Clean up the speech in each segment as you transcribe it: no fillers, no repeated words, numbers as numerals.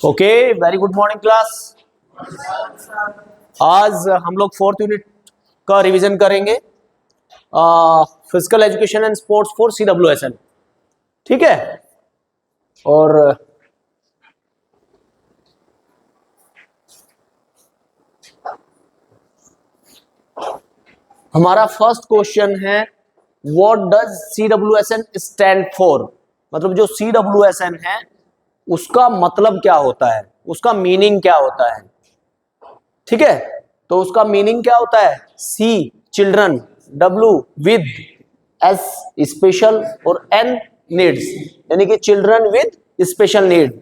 Okay, very good morning class. आज हम लोग 4th यूनिट का रिवीजन करेंगे, physical education and sports for CWSN। ठीक है, और हमारा फर्स्ट क्वेश्चन है, what does CWSN stand for. मतलब जो CWSN है उसका मतलब क्या होता है, उसका मीनिंग क्या होता है। ठीक है, तो उसका मीनिंग क्या होता है। C children, W with, S special और N नीड्स, यानी कि चिल्ड्रन विद स्पेशल नीड।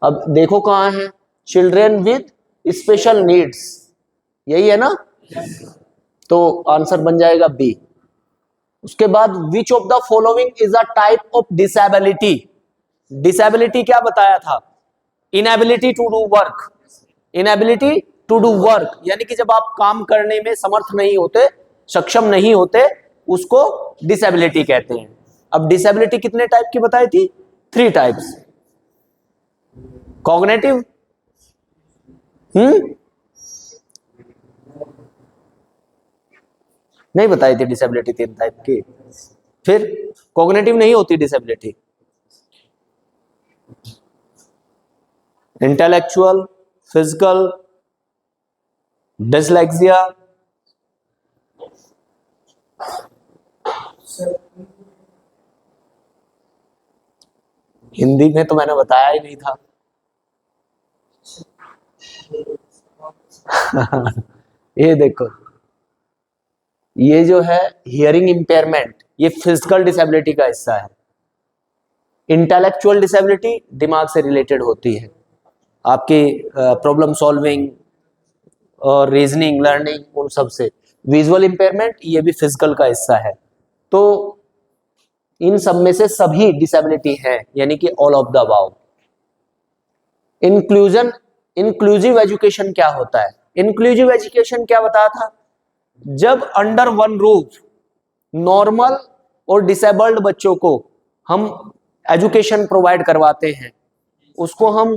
अब देखो कहां है, चिल्ड्रन विद स्पेशल नीड्स, यही है ना। तो आंसर बन जाएगा B। उसके बाद which of the following is a type of disability. Disability क्या बताया था, inability to do work. Inability to do work यानी कि जब आप काम करने में समर्थ नहीं होते, सक्षम नहीं होते, उसको डिसेबिलिटी कहते हैं। अब डिसेबिलिटी कितने टाइप की बताई थी, 3 टाइप्स। कॉग्निटिव, नहीं बताई थी डिसेबिलिटी 3 टाइप की। फिर कॉग्निटिव नहीं होती disability, intellectual, physical, dyslexia. Hindi में तो मैंने बताया ही नहीं था। ये देखो, ये जो है हियरिंग इंपेयरमेंट, ये फिजिकल डिसेबिलिटी का हिस्सा है। इंटेलेक्चुअल डिसेबिलिटी दिमाग से रिलेटेड होती है, आपकी प्रॉब्लम सॉल्विंग और रीजनिंग, लर्निंग, उन सब से। विजुअल इंपेयरमेंट ये भी फिजिकल का हिस्सा है। तो इन सब में से सभी डिसेबिलिटी है, यानी कि all of the above. Inclusion, inclusive education क्या होता है। इंक्लूसिव एजुकेशन क्या बताया था, जब अंडर वन रूफ नॉर्मल और डिसेबल्ड बच्चों को हम एजुकेशन प्रोवाइड करवाते हैं, उसको हम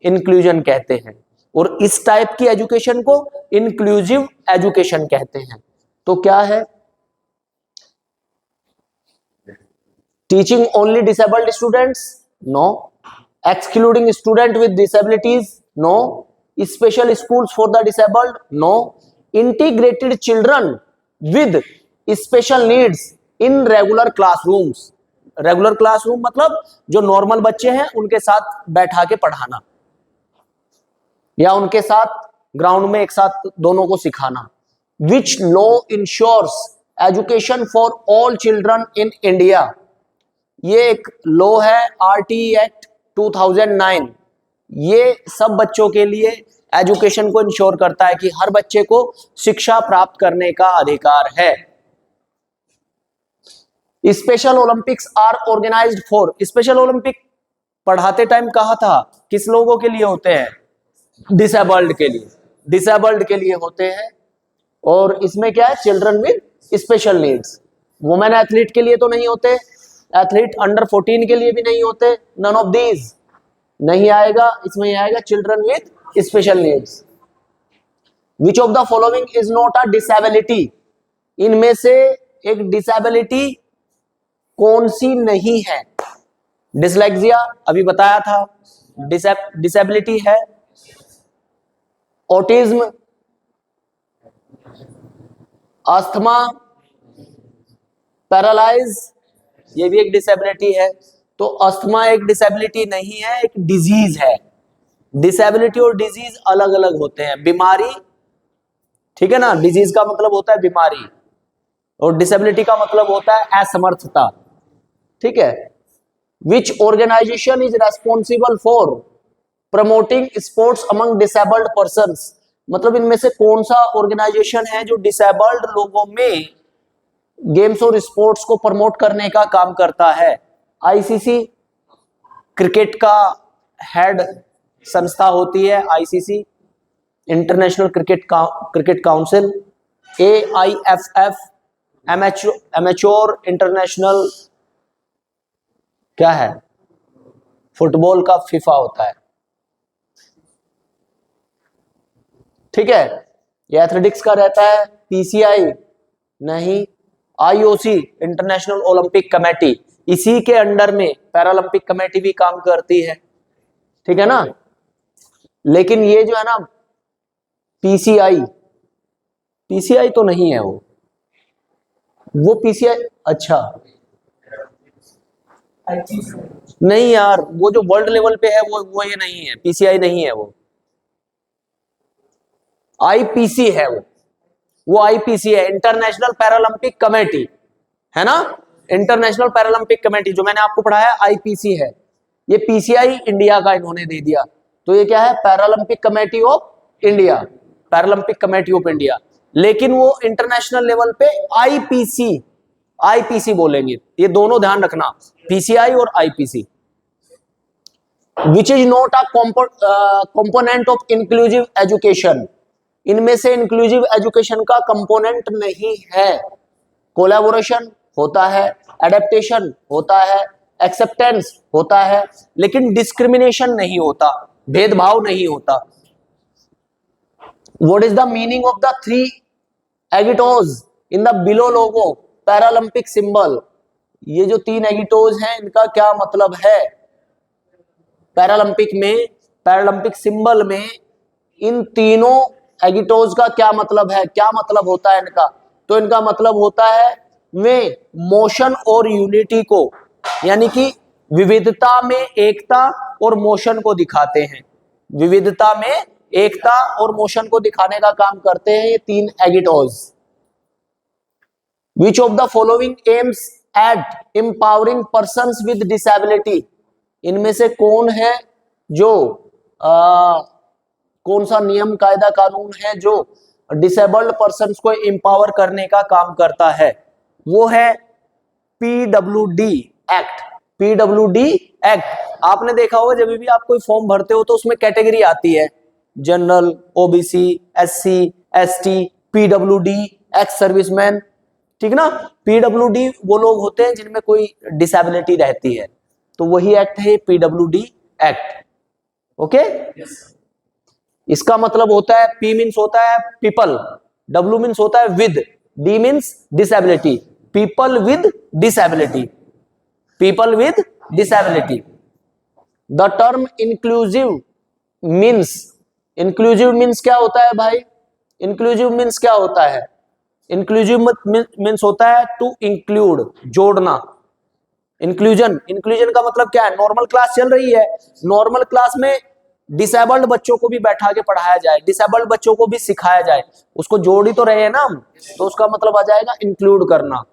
इंक्लूजन कहते हैं। और इस टाइप की एजुकेशन को इंक्लूसिव एजुकेशन कहते हैं। तो क्या है, teaching only disabled students, no. Excluding student with disabilities, no. Special schools for the disabled, no. Integrated children with special needs in regular classrooms. Regular classroom मतलब जो नॉर्मल बच्चे हैं उनके साथ बैठा के पढ़ाना, या उनके साथ ग्राउंड में एक साथ दोनों को सिखाना। Which law ensures education for all children in India. ये एक लॉ है, RTE एक्ट 2009। ये सब बच्चों के लिए एजुकेशन को इंश्योर करता है कि हर बच्चे को शिक्षा प्राप्त करने का अधिकार है। Special Olympics are organised for. Special Olympic पढ़ाते टाइम कहा था किस लोगों के लिए होते हैं, डिसेबल्ड के लिए, डिसेबल्ड के लिए होते हैं। और इसमें क्या है, children with special needs. Women athlete के लिए तो नहीं होते, एथलीट अंडर 14 के लिए भी नहीं होते, नन ऑफ दीज नहीं आएगा, इसमें आएगा children with special needs. Which of the following is not a disability. इनमें से एक डिसेबिलिटी कौन सी नहीं है। डिसलेक्सिया अभी बताया था डिसेबिलिटी है। ऑटिज्म, अस्थमा, पैरालाइज, ये भी एक डिसेबिलिटी है। तो अस्थमा एक डिसेबिलिटी नहीं है, एक डिजीज है। डिसेबिलिटी और डिजीज अलग अलग होते हैं, बीमारी, ठीक है ना। डिजीज का मतलब होता है बीमारी और डिसेबिलिटी का मतलब होता है असमर्थता, ठीक है। Which organization is responsible for promoting sports among disabled persons. मतलब इनमें से कौन सा ऑर्गेनाइजेशन है जो डिसेबल्ड लोगों में गेम्स और स्पोर्ट्स को प्रमोट करने का काम करता है। ICC क्रिकेट का हेड संस्था होती है, ICC international cricket council. AIFF amateur international क्या है, फुटबॉल का फीफा होता है, ठीक है। ये एथलेटिक्स का रहता है पीसीआई, नहीं, आईओसी इंटरनेशनल ओलंपिक कमेटी, इसी के अंडर में पैरालंपिक कमेटी भी काम करती है, ठीक है ना। लेकिन ये जो है ना पीसीआई, पीसीआई तो नहीं है वो पीसीआई, अच्छा नहीं यार, वो जो वर्ल्ड लेवल पे है वो ये नहीं है, पीसीआई नहीं है, वो आईपीसी है, वो आईपीसी है, इंटरनेशनल पैरालंपिक कमेटी, है ना। इंटरनेशनल पैरालंपिक कमेटी जो मैंने आपको पढ़ाया आईपीसी है, ये पीसीआई इंडिया का इन्होंने दे दिया, तो ये क्या है, Paralympic committee of India, Paralympic committee of India. लेकिन वो इंटरनेशनल लेवल पे आईपीसी, आईपीसी बोलेंगे, ये दोनों ध्यान रखना, पीसीआई और IPC. Which is not a component of inclusive education, इनमें से इंक्लूसिव एजुकेशन का कंपोनेंट नहीं है। कोलैबोरेशन होता है, एडेप्टेशन होता है, एक्सेप्टेंस होता है, लेकिन डिस्क्रिमिनेशन नहीं होता, भेदभाव नहीं होता। What is the meaning of the 3 agitos in the below logo Paralympic symbol, ये जो 3 एगिटोज हैं इनका क्या मतलब है पैरालंपिक में, पैरालंपिक सिंबल में इन तीनों एगिटोज का क्या मतलब है, क्या मतलब होता है इनका, तो इनका मतलब होता है वे मोशन और यूनिटी को, यानी कि विविधता में एकता और मोशन को दिखाते हैं, विविधता में एकता और मोशन को दिखाने का काम करते हैं ये 3 agitos. Which of the following aims at empowering persons with disability, इनमें से कौन है जो कौन सा नियम कायदा कानून है जो डिसेबल्ड पर्सन्स को एम्पावर करने का काम करता है, वो है पीडब्ल्यूडी एक्ट, पीडब्ल्यूडी एक्ट। आपने देखा होगा जब भी आप कोई फॉर्म भरते हो तो उसमें कैटेगरी आती है, general, OBC, SC, ST, PWD, ex serviceman, ठीक ना। पीडब्ल्यूडी वो लोग होते हैं जिनमें कोई डिसेबिलिटी रहती है, तो वही एक्ट है पीडब्ल्यूडी एक्ट, ओके। इसका मतलब होता है पी मीन्स होता है पीपल, डब्ल्यू मीन्स होता है with, D means disability, people with disability, people with disability. The term inclusive means, inclusive means क्या होता है भाई, इंक्लूसिव मीन्स क्या होता है, इंक्लूसिव मीन्स होता है टू इंक्लूड, जोड़ना। इंक्लूजन, इंक्लूजन का मतलब क्या है, नॉर्मल क्लास चल रही है, नॉर्मल क्लास में डिसेबल्ड बच्चों को भी बैठा के पढ़ाया जाए, डिसेबल्ड बच्चों को भी सिखाया जाए, उसको जोड़ ही तो रहे हैं ना हम, तो उसका मतलब आ जाएगा इंक्लूड करना।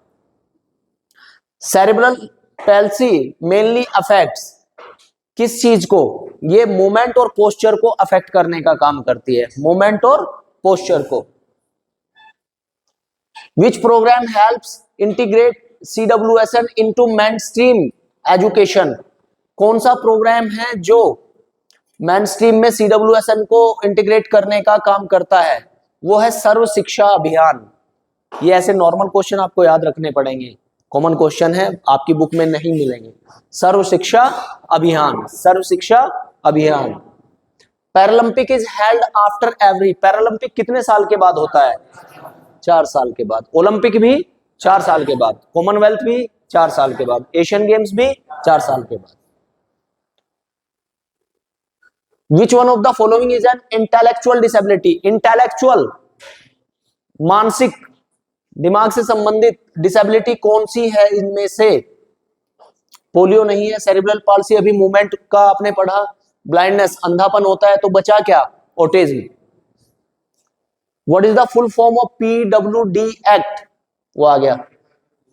सेरेब्रल पैल्सी मेनली अफेक्ट्स किस चीज को, ये मूवमेंट और पोस्चर को अफेक्ट करने का काम करती है, मूवमेंट और पोस्चर को। विच programme helps integrate CWSN into mainstream education, कौन सा प्रोग्राम है जो मेनस्ट्रीम में CWSN को इंटीग्रेट करने का काम करता है, वो है सर्व शिक्षा अभियान। ये ऐसे नॉर्मल क्वेश्चन आपको याद रखने पड़ेंगे, कॉमन क्वेश्चन है, आपकी बुक में नहीं मिलेंगे। सर्व शिक्षा अभियान, सर्व शिक्षा अभियान। Paralympic is held after every, Paralympic कितने साल के बाद होता है, 4 साल के बाद, ओलंपिक भी 4 साल के बाद, कॉमनवेल्थ भी 4 साल के बाद, एशियन गेम्स भी 4 साल के बाद। Which one of the following is an intellectual disability, intellectual मानसिक दिमाग से संबंधित डिसेबिलिटी कौन सी है इनमें से, पोलियो नहीं है, सेरिब्रल पाल्सी अभी मूवमेंट का आपने पढ़ा, ब्लाइंडनेस अंधापन होता है, तो बचा क्या, autism. What is the full form of PWD act, वो आ गया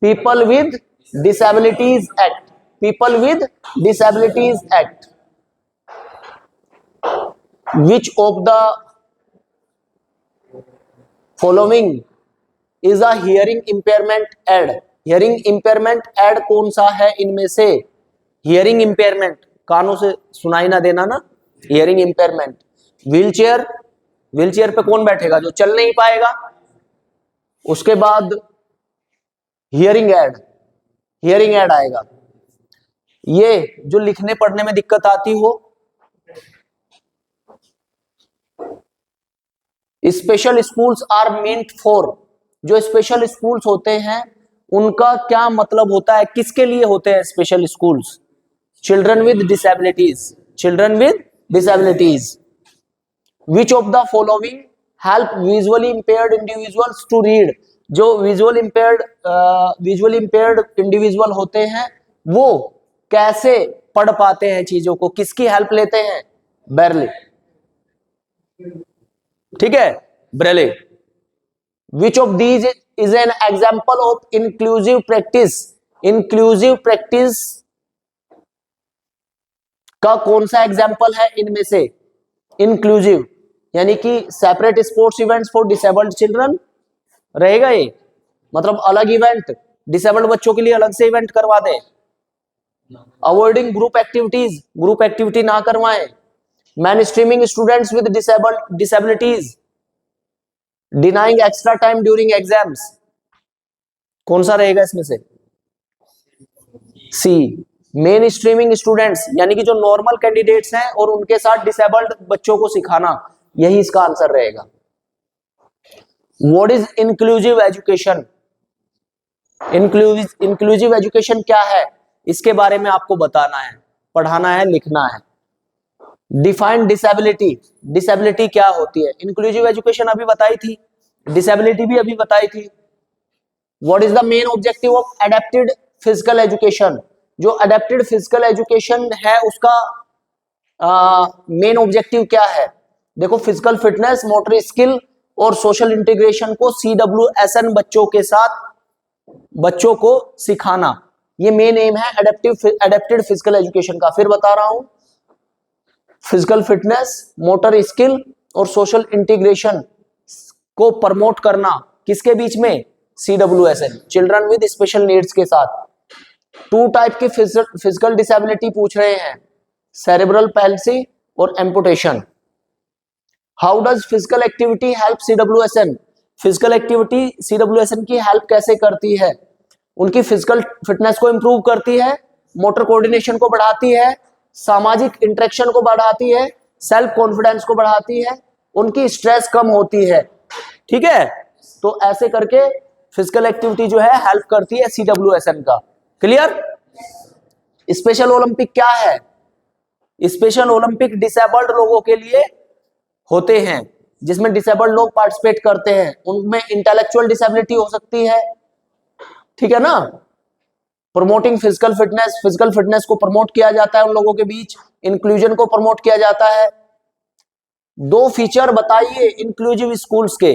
people with disabilities act, people with disabilities act. Which of the following is a hearing impairment aid, hearing impairment aid कौन सा है इनमें से, hearing impairment कानों से सुनाई ना देना ना, hearing impairment। व्हीलचेयर, व्हीलचेयर पे कौन बैठेगा, जो चल नहीं पाएगा। उसके बाद हियरिंग एड, हियरिंग एड आएगा। ये जो लिखने पढ़ने में दिक्कत आती हो, special schools are meant for, जो स्पेशल स्कूल्स होते हैं उनका क्या मतलब होता है, किसके लिए होते हैं special schools? Children with disabilities, children with disabilities. Which of the following help visually impaired individuals to read, जो विजुअली इंपेयर्ड इंडिविजुअल होते हैं वो कैसे पढ़ पाते हैं चीजों को, किसकी हेल्प लेते हैं? ब्रेले, ठीक है, Braille. Which of these is an example of inclusive practice, inclusive practice का कौन सा एग्जाम्पल है इनमें से? इंक्लूसिव यानी कि separate sports events for disabled children रहेगा ये, मतलब अलग इवेंट, डिसेबल्ड बच्चों के लिए अलग से इवेंट करवा दें। Avoiding group activities, group activity ना करवाएं। Man streaming students with disabilities, denying extra time during exams, कौन सा रहेगा इसमें से? सी, मेन स्ट्रीमिंग स्टूडेंट्स यानी कि जो नॉर्मल कैंडिडेट्स हैं और उनके साथ डिसेबल्ड बच्चों को सिखाना, यही इसका आंसर रहेगा। What is inclusive education? Inclusive education क्या है, इसके बारे में आपको बताना है, पढ़ाना है, लिखना है। डिफाइन डिसेबिलिटी, डिसेबिलिटी क्या होती है? इंक्लूसिव एजुकेशन अभी बताई थी, डिसेबिलिटी भी अभी बताई थी। What is the main objective of adapted physical education? जो अडेप्टेड फिजिकल एजुकेशन है उसका मेन ऑब्जेक्टिव क्या है? देखो, फिजिकल फिटनेस, मोटर स्किल और सोशल इंटीग्रेशन को CWSN बच्चों को सिखाना, ये मेन एम है एडेप्टेड फिजिकल एजुकेशन का। फिर बता रहा हूं, फिजिकल फिटनेस, मोटर स्किल और सोशल इंटीग्रेशन को प्रमोट करना, किसके बीच में? CWSN, children with special needs के साथ। 2 टाइप की फिजिकल डिसेबिलिटी पूछ रहे हैं, सेरेब्रल पैल्सी और amputation. How does physical activity help CWSN? Physical activity CWSN की हेल्प कैसे करती है? उनकी फिजिकल फिटनेस को इंप्रूव करती है, मोटर कोऑर्डिनेशन को बढ़ाती है, सामाजिक इंटरेक्शन को बढ़ाती है, सेल्फ कॉन्फिडेंस को बढ़ाती है, उनकी स्ट्रेस कम होती है। ठीक है, तो ऐसे करके फिजिकल एक्टिविटी जो है हेल्प करती है CWSN का। क्लियर? स्पेशल ओलंपिक क्या है? स्पेशल ओलंपिक डिसेबल्ड लोगों के लिए होते हैं, जिसमें डिसेबल्ड लोग पार्टिसिपेट करते हैं। उनमें इंटेलेक्चुअल डिसेबिलिटी हो सकती है, ठीक है ना। Promoting physical fitness, physical fitness को प्रमोट किया जाता है उन लोगों के बीच, इंक्लूजन को प्रमोट किया जाता है। 2 फीचर बताइए इंक्लूसिव स्कूल्स के।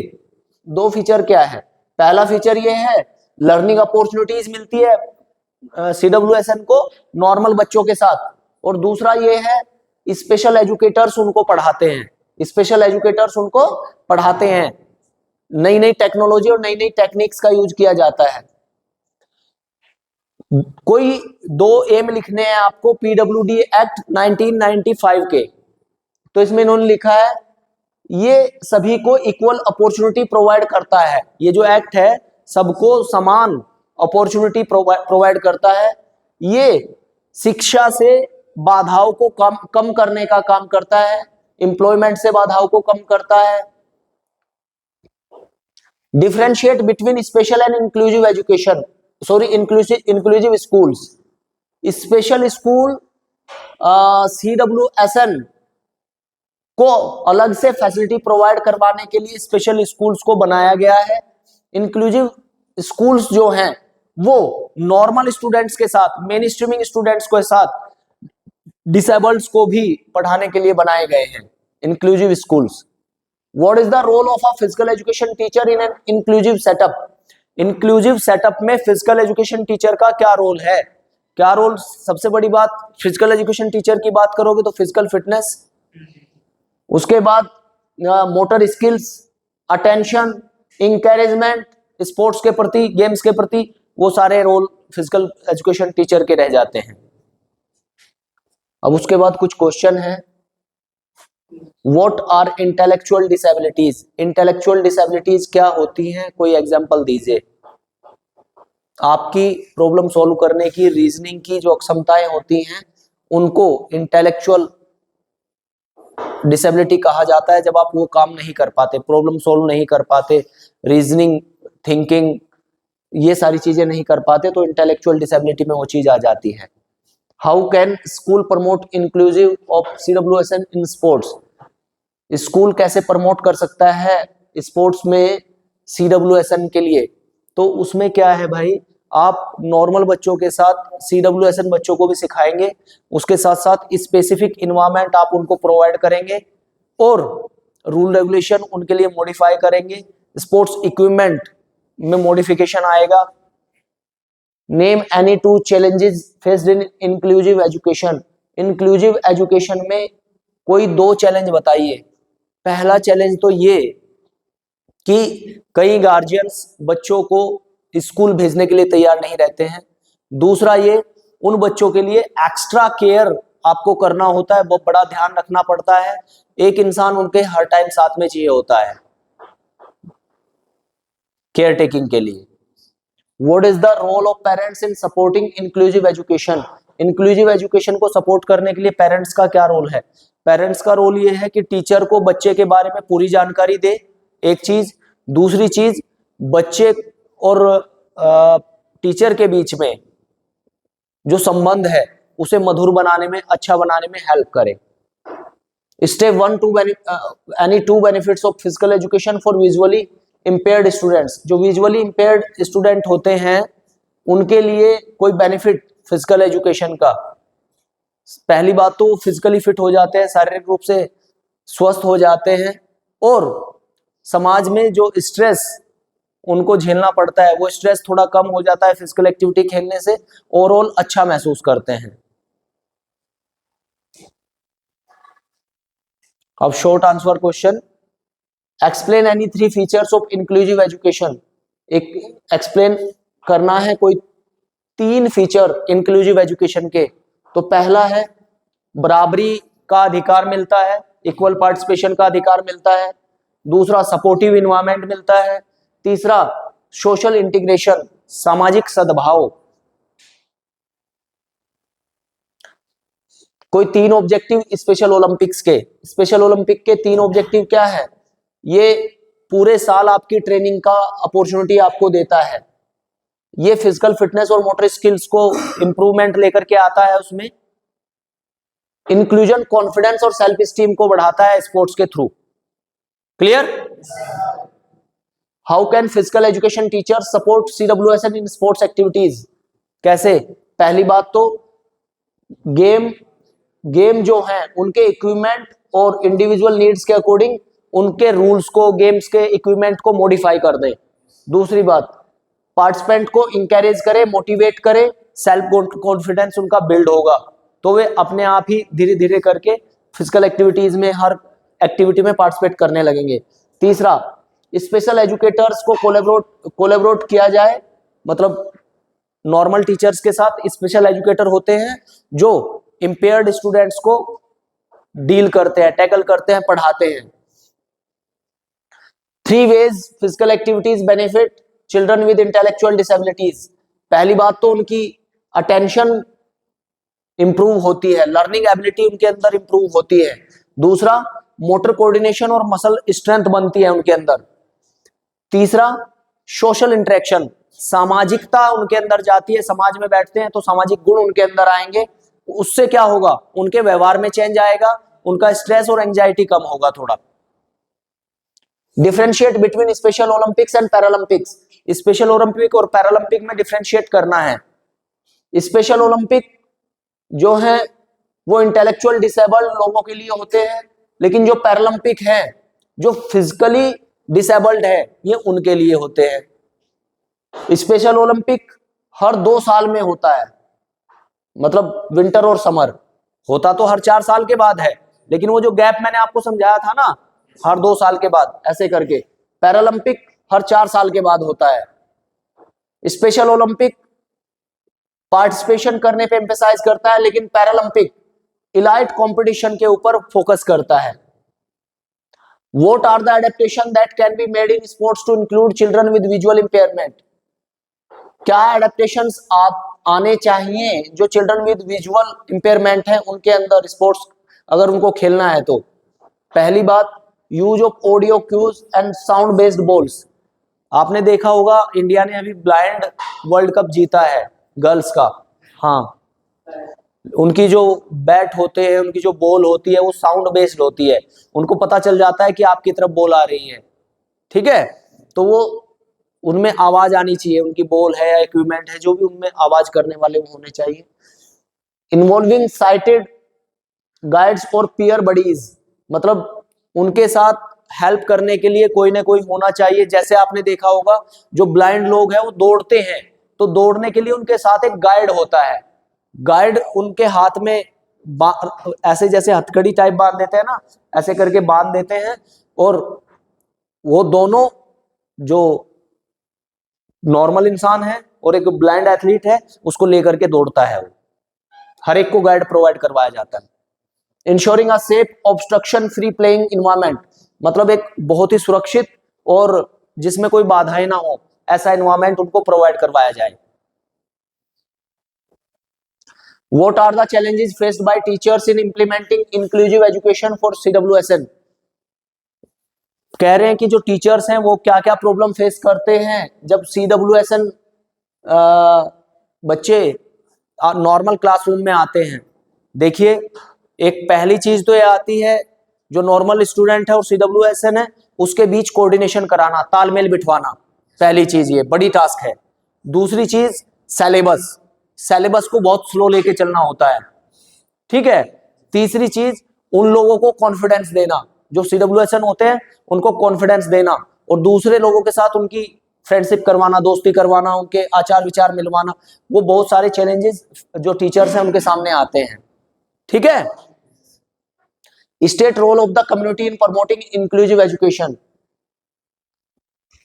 2 फीचर क्या है? पहला फीचर ये है, लर्निंग अपॉर्चुनिटीज मिलती है CWSN को नॉर्मल बच्चों के साथ, और दूसरा ये है स्पेशल एजुकेटर्स उनको पढ़ाते हैं, स्पेशल एजुकेटर्स उनको पढ़ाते हैं। नई नई टेक्नोलॉजी और नई नई टेक्निक्स का यूज किया जाता है। कोई 2 एम लिखने हैं आपको PWD एक्ट 1995 के, तो इसमें इन्होंने लिखा है ये सभी को इक्वल अपॉर्चुनिटी प्रोवाइड करता है। ये जो एक्ट है सबको समान अपॉर्चुनिटी प्रोवाइड करता है। ये शिक्षा से बाधाओं को कम करने का काम करता है, एम्प्लॉयमेंट से बाधाओं को कम करता है। Differentiate between special and inclusive education, sorry inclusive schools. Special school CWSN को अलग से फैसिलिटी प्रोवाइड करवाने के लिए स्पेशल स्कूल्स को बनाया गया है। इंक्लूसिव स्कूल्स जो हैं वो नॉर्मल स्टूडेंट्स के साथ, मेन स्ट्रीमिंग स्टूडेंट्स के साथ डिसेबल्ड को भी पढ़ाने के लिए बनाए गए हैं inclusive schools. What is the role of a physical education teacher in an inclusive setup? Inclusive setup में फिजिकल एजुकेशन टीचर का क्या रोल है? क्या रोल? सबसे बड़ी बात, फिजिकल एजुकेशन टीचर की बात करोगे तो फिजिकल फिटनेस, उसके बाद motor skills, attention, encouragement, sports के प्रति, गेम्स के प्रति, वो सारे रोल फिजिकल एजुकेशन टीचर के रह जाते हैं। अब उसके बाद कुछ क्वेश्चन है। What are intellectual disabilities? Intellectual disabilities क्या होती हैं? कोई एग्जांपल दीजिए। आपकी प्रॉब्लम सॉल्व करने की, रीजनिंग की जो क्षमताएं होती हैं उनको इंटेलेक्चुअल डिसेबिलिटी कहा जाता है। जब आप वो काम नहीं कर पाते, प्रॉब्लम सॉल्व नहीं कर पाते, रीजनिंग, थिंकिंग, ये सारी चीजें नहीं कर पाते, तो इंटेलेक्चुअल डिसेबिलिटी में वो चीज आ जाती है। How can school promote inclusive of CWSN in sports? School कैसे प्रमोट कर सकता है स्पोर्ट्स में CWSN के लिए? तो उसमें क्या है भाई, आप नॉर्मल बच्चों के साथ CWSN बच्चों को भी सिखाएंगे, उसके साथ साथ स्पेसिफिक इन्वायरमेंट आप उनको प्रोवाइड करेंगे और रूल रेगुलेशन उनके लिए मॉडिफाई करेंगे। स्पोर्ट्स इक्विपमेंट में मॉडिफिकेशन आएगा। Name any two challenges faced in inclusive education. Inclusive education में कोई 2 चैलेंज बताइए। पहला चैलेंज तो ये कि कई गार्जियंस बच्चों को स्कूल भेजने के लिए तैयार नहीं रहते हैं। दूसरा ये, उन बच्चों के लिए एक्स्ट्रा केयर आपको करना होता है, बहुत बड़ा ध्यान रखना पड़ता है। एक इंसान उनके हर टाइम साथ में चाहिए होता है केयर टेकिंग के लिए। What is the role of parents in supporting inclusive education? Inclusive education को सपोर्ट करने के लिए पेरेंट्स का क्या रोल है? पेरेंट्स का रोल ये है कि टीचर को बच्चे के बारे में पूरी जानकारी दे, एक चीज। दूसरी चीज, बच्चे और टीचर के बीच में जो संबंध है उसे मधुर बनाने में, अच्छा बनाने में हेल्प करे। Step 1 to any 2 benefits of physical education for visually impaired students. जो विजुअली इंपेयर्ड स्टूडेंट होते हैं उनके लिए कोई बेनिफिट फिजिकल एजुकेशन का। पहली बात तो फिजिकली फिट हो जाते हैं, शारीरिक रूप से स्वस्थ हो जाते हैं, और समाज में जो स्ट्रेस उनको झेलना पड़ता है वो स्ट्रेस थोड़ा कम हो जाता है फिजिकल एक्टिविटी खेलने से। ओवरऑल अच्छा महसूस करते हैं। अब short answer question, explain any 3 features of inclusive education. एक एक्सप्लेन करना है कोई 3 फीचर इंक्लूसिव एजुकेशन के। तो पहला है बराबरी का अधिकार मिलता है, इक्वल पार्टिसिपेशन का अधिकार मिलता है। दूसरा सपोर्टिव इन्वायरमेंट मिलता है। तीसरा सोशल इंटीग्रेशन, सामाजिक सद्भाव। कोई 3 ऑब्जेक्टिव स्पेशल ओलंपिक्स के। स्पेशल ओलंपिक के 3 ऑब्जेक्टिव क्या है? ये पूरे साल आपकी ट्रेनिंग का अपॉर्चुनिटी आपको देता है। ये फिजिकल फिटनेस और मोटर स्किल्स को इंप्रूवमेंट लेकर के आता है। उसमें इंक्लूजन, कॉन्फिडेंस और सेल्फ स्टीम को बढ़ाता है स्पोर्ट्स के through. Clear? How can physical education teacher support CWSN in sports activities? कैसे? पहली बात तो गेम जो हैं उनके इक्विपमेंट और इंडिविजुअल नीड्स के अकॉर्डिंग उनके रूल्स को, गेम्स के इक्विपमेंट को मॉडिफाई कर दें। दूसरी बात, पार्टिसिपेंट को इंकरेज करे, मोटिवेट करे, सेल्फ कॉन्फिडेंस उनका बिल्ड होगा तो वे अपने आप ही धीरे धीरे करके फिजिकल एक्टिविटीज में, हर एक्टिविटी में पार्टिसिपेट करने लगेंगे। तीसरा, स्पेशल एजुकेटर्स को कोलैबोरेट किया जाए, मतलब नॉर्मल टीचर्स के साथ स्पेशल एजुकेटर होते हैं जो इंपेयर्ड स्टूडेंट्स को डील करते हैं, टैकल करते हैं, पढ़ाते हैं। 3 ways physical activities benefit children with intellectual disabilities. पहली बात तो उनकी अटेंशन इंप्रूव होती है, लर्निंग एबिलिटी उनके अंदर इंप्रूव होती है। दूसरा, मोटर कोऑर्डिनेशन और मसल स्ट्रेंथ बनती है उनके अंदर। तीसरा, सोशल इंटरेक्शन, सामाजिकता उनके अंदर जाती है, समाज में बैठते हैं तो सामाजिक गुण उनके अंदर आएंगे। उससे क्या होगा? उनके व्यवहार में चेंज आएगा, उनका स्ट्रेस और एंजाइटी कम होगा थोड़ा। Differentiate between special Olympics and Paralympics. Special Olympic और पैरालंपिक में डिफरेंशिएट करना है। स्पेशल ओलंपिक जो है वो इंटेलेक्चुअल डिसेबल्ड लोगों के लिए होते हैं, लेकिन जो पैरालंपिक है, जो फिजिकली डिसेबल्ड है, ये उनके लिए होते हैं। स्पेशल ओलंपिक हर 2 साल में होता है, मतलब विंटर और समर। होता तो हर 4 साल के बाद है, लेकिन वो जो गैप मैंने आपको समझाया था ना, हर 2 साल के बाद ऐसे करके। पैरालंपिक हर 4 साल के बाद होता है। स्पेशल ओलंपिक पार्टिसिपेशन करने पे एम्फेसाइज करता है, लेकिन पैरालंपिक इलाइट कंपटीशन के ऊपर फोकस करता है। What are the adaptation that can be made in sports to include children with visual impairment? क्या एडेप्टेशंस आप आने चाहिए जो चिल्ड्रन विद विजुअल इंपेयरमेंट है उनके अंदर स्पोर्ट्स अगर उनको खेलना है तो? पहली बात, use of audio cues and sound based balls. आपने देखा होगा इंडिया ने अभी ब्लाइंड वर्ल्ड कप जीता है गर्ल्स का। हाँ, उनकी जो बैट होते हैं, उनकी जो बॉल होती है वो साउंड बेस्ड होती है, उनको पता चल जाता है कि आपकी तरफ बॉल आ रही है, ठीक है। तो वो उनमें आवाज आनी चाहिए, उनकी बॉल है या इक्विपमेंट है जो भी उनमें आवाज करने वाले वो होने चाहिए। इन्वॉल्विंग साइटेड गाइड्स और पीयर बडीज, मतलब उनके साथ हेल्प करने के लिए कोई ना कोई होना चाहिए। जैसे आपने देखा होगा जो ब्लाइंड लोग हैं वो दौड़ते हैं, तो दौड़ने के लिए उनके साथ एक गाइड होता है। गाइड उनके हाथ में ऐसे जैसे हथकड़ी टाइप बांध देते हैं ना, ऐसे करके बांध देते हैं, और वो दोनों जो नॉर्मल इंसान है और एक ब्लाइंड एथलीट है उसको लेकर के दौड़ता है। वो हर एक को गाइड प्रोवाइड करवाया जाता है। Ensuring a safe obstruction free playing environment, मतलब एक बहुत ही सुरक्षित और जिसमें कोई बाधाएं ना हो ऐसा इन्वायरमेंट उनको प्रोवाइड करवाया जाए। What are the challenges faced by teachers in implementing inclusive education for CWSN? कह रहे हैं कि जो टीचर्स हैं वो क्या क्या प्रॉब्लम फेस करते हैं जब CWSN बच्चे नॉर्मल क्लासरूम में आते हैं। देखिए, एक पहली चीज तो ये आती है, जो नॉर्मल स्टूडेंट है और CWSN है उसके बीच कोऑर्डिनेशन कराना, तालमेल बिठवाना, पहली चीज ये बड़ी टास्क है। दूसरी चीज सिलेबस, सिलेबस को बहुत स्लो लेके चलना होता है, ठीक है। तीसरी चीज उन लोगों को कॉन्फिडेंस देना, जो CWSN होते हैं उनको कॉन्फिडेंस देना और दूसरे लोगों के साथ उनकी फ्रेंडशिप करवाना, दोस्ती करवाना, उनके आचार विचार मिलवाना। वो बहुत सारे चैलेंजेस जो टीचर्स हैं उनके सामने आते हैं, ठीक है। State role of the community in promoting inclusive education,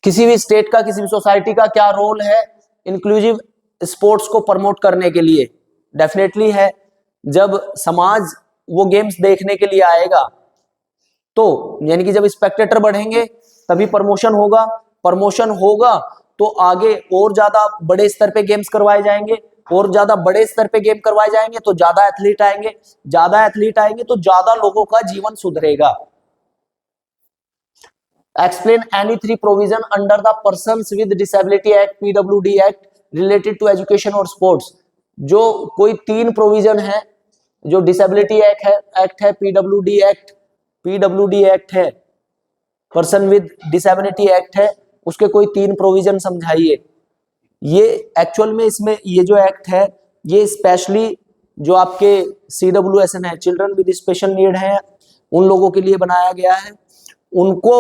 किसी भी स्टेट का, किसी भी सोसाइटी का क्या रोल है इंक्लूसिव स्पोर्ट्स को प्रमोट करने के लिए? डेफिनेटली है, जब समाज वो गेम्स देखने के लिए आएगा तो यानी कि जब स्पेक्टेटर बढ़ेंगे तभी प्रमोशन होगा, प्रमोशन होगा तो आगे और ज्यादा बड़े स्तर पे गेम्स करवाए जाएंगे, और ज्यादा बड़े स्तर पे गेम करवाए जाएंगे तो ज्यादा एथलीट आएंगे, ज्यादा एथलीट आएंगे तो ज्यादा लोगों का जीवन सुधरेगा। Explain any 3 provision under the persons with disability act PWD act related to education और स्पोर्ट्स। जो कोई 3 प्रोविजन है, जो डिसेबिलिटी एक्ट है, PWD एक्ट है, पर्सन विद डिसेबिलिटी एक्ट है, उसके कोई 3 प्रोविजन समझाइए। ये एक्चुअल में इसमें ये जो एक्ट है ये स्पेशली जो आपके CWSN है, चिल्ड्रन विद स्पेशल नीड है, उन लोगों के लिए बनाया गया है। उनको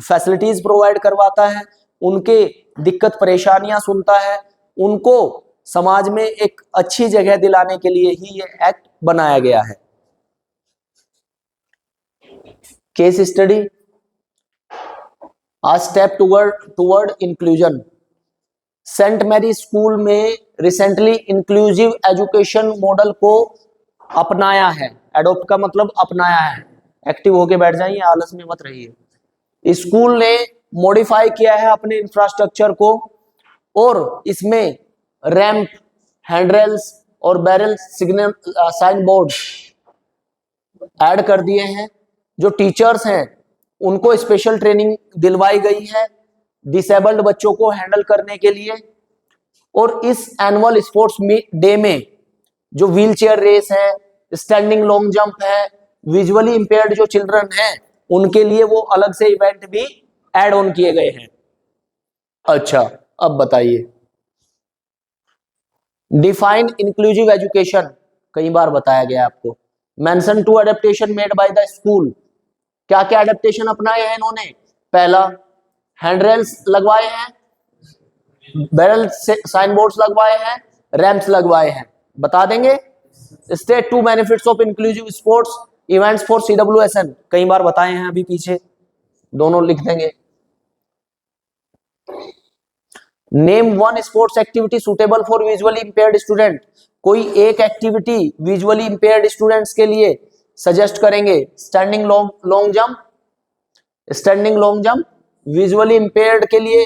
फैसिलिटीज प्रोवाइड करवाता है, उनके दिक्कत परेशानियां सुनता है, उनको समाज में एक अच्छी जगह दिलाने के लिए ही ये एक्ट बनाया गया है। Case study, a step toward inclusion. Saint Mary school में रिसेंटली इंक्लूसिव एजुकेशन मॉडल को अपनाया है। एडॉप्ट का मतलब अपनाया है, एक्टिव होके बैठ जाइए, आलस में मत रहिए। स्कूल ने मॉडिफाई किया है अपने इंफ्रास्ट्रक्चर को और इसमें रैंप, हैंडरेल्स और Braille signal sign board add कर दिए हैं। जो टीचर्स हैं उनको स्पेशल ट्रेनिंग दिलवाई गई है डिसेबल्ड बच्चों को हैंडल करने के लिए। और इस एनुअल स्पोर्ट्स डे में जो व्हील चेयर रेस है, स्टैंडिंग लॉन्ग जंप है, विजुअली इंपेयर्ड जो चिल्ड्रन हैं उनके लिए वो अलग से इवेंट भी ऐड ऑन किए गए हैं। अच्छा, अब बताइए, डिफाइन इंक्लूसिव एजुकेशन कई बार बताया गया आपको। Mention 2 adaptation made by the school. क्या क्या एडेप्टेशन अपनाए हैं इन्होंने? पहला, हैंडरेल्स लगवाए हैं, बैरल साइन बोर्ड्स लगवाए हैं, रैंप्स लगवाए हैं। बता देंगे। State 2 benefits of inclusive sports events for CWSN, कई बार बताए हैं अभी पीछे, दोनों लिख देंगे। Name 1 sports activity suitable for visually impaired student. कोई एक एक्टिविटी विजुअली इंपेयर्ड स्टूडेंट्स के लिए सजेस्ट करेंगे। Standing long jump, standing long jump visually impaired के लिए,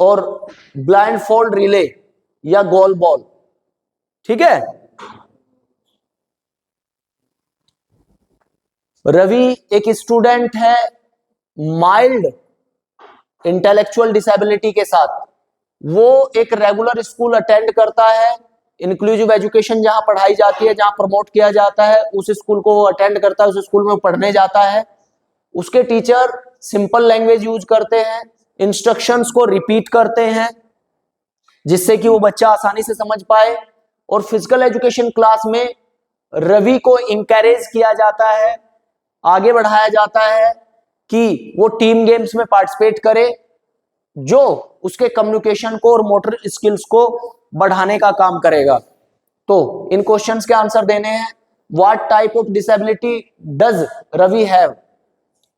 और ब्लाइंड फोल्ड रिले या गोल बॉल। ठीक है, रवि एक स्टूडेंट है माइल्ड इंटेलेक्चुअल डिसेबिलिटी के साथ। वो एक रेगुलर स्कूल अटेंड करता है, इंक्लूसिव एजुकेशन जहां पढ़ाई जाती है, जहां प्रमोट किया जाता है, उस स्कूल को अटेंड करता है, उस स्कूल में पढ़ने जाता है। उसके टीचर सिंपल लैंग्वेज यूज करते हैं, इंस्ट्रक्शंस को रिपीट करते हैं जिससे कि वो बच्चा आसानी से समझ पाए। और फिजिकल एजुकेशन क्लास में रवि को इंकरेज किया जाता है, आगे बढ़ाया जाता है कि वो टीम गेम्स में पार्टिसिपेट करे जो उसके कम्युनिकेशन को और मोटर स्किल्स को बढ़ाने का काम करेगा। तो इन क्वेश्चंस के आंसर देने हैं। What type of disability does Ravi have?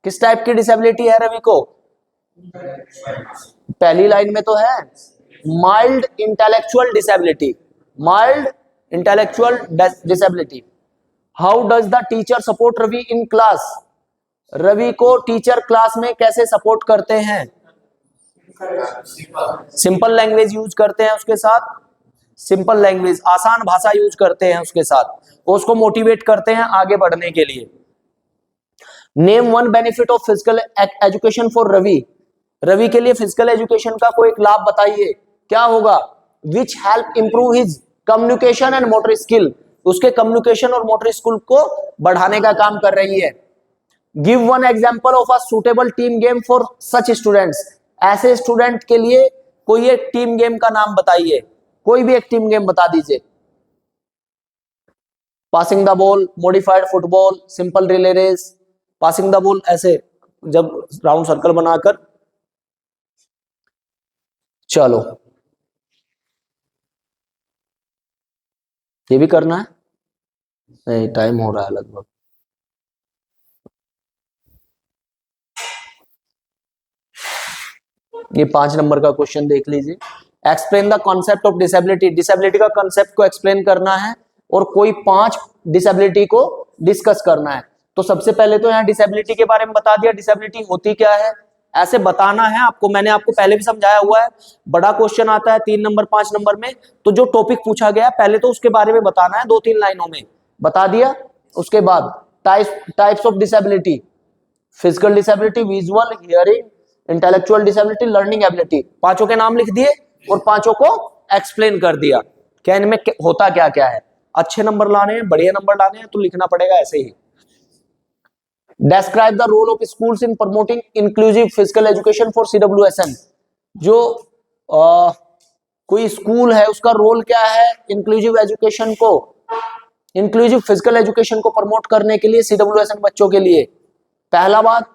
किस टाइप की डिसेबिलिटी है रवि को? पहली लाइन में तो है mild intellectual disability, mild intellectual disability. How does the teacher support Ravi in class? Ravi को टीचर क्लास में कैसे सपोर्ट करते हैं? सिंपल लैंग्वेज यूज करते हैं उसके साथ, सिंपल लैंग्वेज आसान भाषा यूज करते हैं उसके साथ, उसको मोटिवेट करते हैं आगे बढ़ने के लिए। Name one benefit of physical education for Ravi. Ravi के लिए फिजिकल एजुकेशन का कोई एक लाभ बताइए, क्या होगा? Which help improve his communication and motor skill. उसके कम्युनिकेशन और मोटर स्किल को बढ़ाने का काम कर रही है। Give one example of a suitable team game for such students. ऐसे स्टूडेंट के लिए कोई एक टीम गेम का नाम बताइए, कोई भी एक टीम गेम बता दीजिए। Passing the ball, modified football, simple relay race, passing the ball, ऐसे जब राउंड सर्कल बनाकर। चलो ये भी करना है, नहीं टाइम हो रहा है लगभग। ये 5 नंबर का क्वेश्चन देख लीजिए। Explain the concept of disability. Disability का कॉन्सेप्ट को एक्सप्लेन करना है और कोई 5 डिसेबिलिटी को डिस्कस करना है। तो सबसे पहले तो यहाँ डिसेबिलिटी के बारे में बता दिया, डिसेबिलिटी होती क्या है, ऐसे बताना है आपको। मैंने आपको पहले भी समझाया हुआ है। बड़ा क्वेश्चन आता है 3 नंबर 5 नंबर में, तो जो टॉपिक पूछा गया है पहले तो उसके बारे में बताना है, 2-3 लाइनों में बता दिया। उसके बाद types of disability, physical disability, visual, hearing, intellectual disability, learning ability, 5 के नाम लिख दिए और 5 को एक्सप्लेन कर दिया क्या इनमें होता क्या क्या है। अच्छे नंबर लाने हैं, बढ़िया नंबर लाने हैं तो लिखना पड़ेगा ऐसे ही। Describe the role of schools in promoting inclusive physical education for CWSN। जो कोई स्कूल है उसका रोल क्या है इंक्लूसिव एजुकेशन को, इंक्लूसिव फिजिकल एजुकेशन को प्रमोट करने के लिए CWSN बच्चों के लिए। पहला बात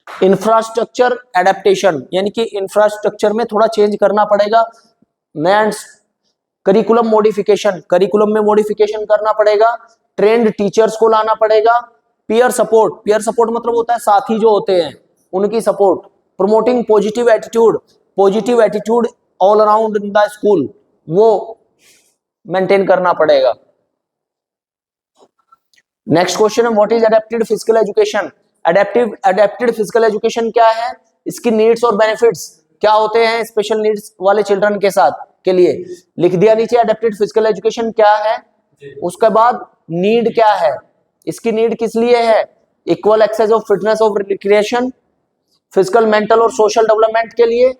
इंफ्रास्ट्रक्चर एडेप्टेशन, यानी कि इंफ्रास्ट्रक्चर में थोड़ा चेंज करना पड़ेगा। नया करिकुलम मॉडिफिकेशन, करिकुलम में मॉडिफिकेशन करना पड़ेगा। ट्रेंड टीचर्स को लाना पड़ेगा। पीयर सपोर्ट, पीयर सपोर्ट मतलब होता है साथी जो होते हैं उनकी support. Promoting positive attitude, positive attitude all around in the school, वो मेंटेन करना पड़ेगा। नेक्स्ट क्वेश्चन है what is adapted physical education. Adapted physical education क्या है, इसकी नीड्स और बेनिफिट्स क्या होते हैं स्पेशल नीड्स वाले चिल्ड्रन के साथ के लिए। लिख दिया नीचे एडेप्टेड फिजिकल एजुकेशन क्या है। उसके बाद नीड क्या है, इसकी नीड किस लिए है, equal access of fitness of recreation, physical mental और सोशल डेवलपमेंट के लिए,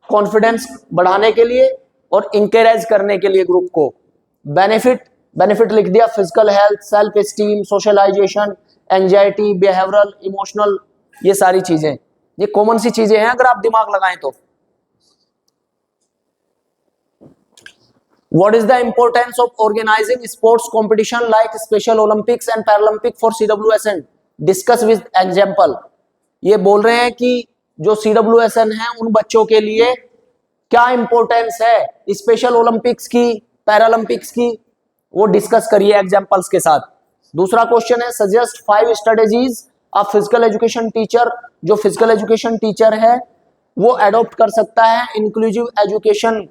कॉन्फिडेंस बढ़ाने के लिए और इंकरेज करने के लिए ग्रुप को। बेनिफिट लिख दिया physical health, self esteem, socialisation, anxiety, behavioural, emotional, ये सारी चीजें, ये कॉमन सी चीजें हैं अगर आप दिमाग लगाएं तो। What is the importance of organizing sports competition like Special Olympics and Paralympic for CWSN? Discuss with example। ये बोल रहे हैं कि जो CWSN है उन बच्चों के लिए क्या इंपॉर्टेंस है स्पेशल ओलंपिक्स की, पैरालंपिक्स की, वो डिस्कस करिए एग्जांपल्स के साथ। दूसरा क्वेश्चन है सजेस्ट 5 स्ट्रेटेजीज अ फिजिकल एजुकेशन टीचर, जो फिजिकल एजुकेशन टीचर है वो एडॉप्ट कर सकता है इंक्लूसिव एजुकेशन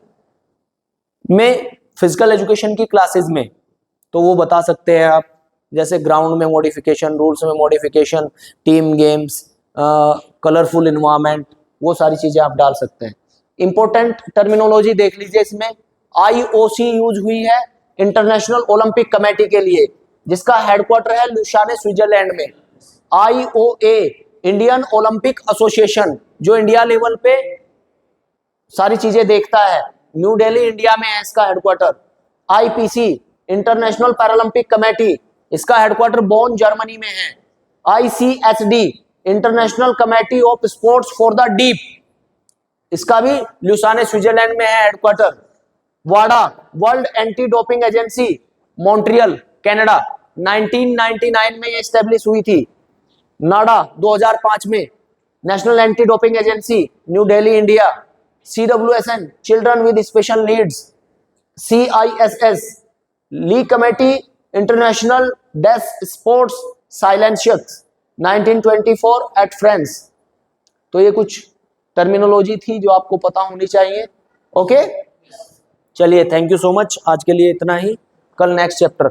में, फिजिकल एजुकेशन की क्लासेस में। तो वो बता सकते हैं आप, जैसे ग्राउंड में मॉडिफिकेशन, रूल्स में modification, team games, colourful environment, वो सारी चीजें आप डाल सकते हैं। इंपॉर्टेंट टर्मिनोलॉजी देख लीजिए इसमें। आईओसी यूज हुई है इंटरनेशनल ओलंपिक कमेटी के लिए, जिसका हेडक्वार्टर है लुसाने स्विट्जरलैंड में। आईओए इंडियन ओलंपिक एसोसिएशन, जो इंडिया लेवल पे सारी चीजें देखता है, न्यू दिल्ली इंडिया में है इसका headquarter. IPC international Paralympic committee, इसका हेडक्वार्टर बोन जर्मनी में है। ICSD international committee of sports for the deaf, इसका भी लुसाने स्विट्जरलैंड में है हेडक्वार्टर। वाडा world anti doping agency Montreal Canada, 1999 में ये एस्टेब्लिश हुई थी। नाडा 2005 में, national anti doping agency new Delhi India. CWSN children with special needs. CISS ली कमेटी इंटरनेशनल डेस्क स्पोर्ट्स साइलेंशियस 1924 एट फ्रांस। तो ये कुछ टर्मिनोलॉजी थी जो आपको पता होनी चाहिए। ओके, चलिए थैंक यू सो मच, आज के लिए इतना ही। कल नेक्स्ट चैप्टर।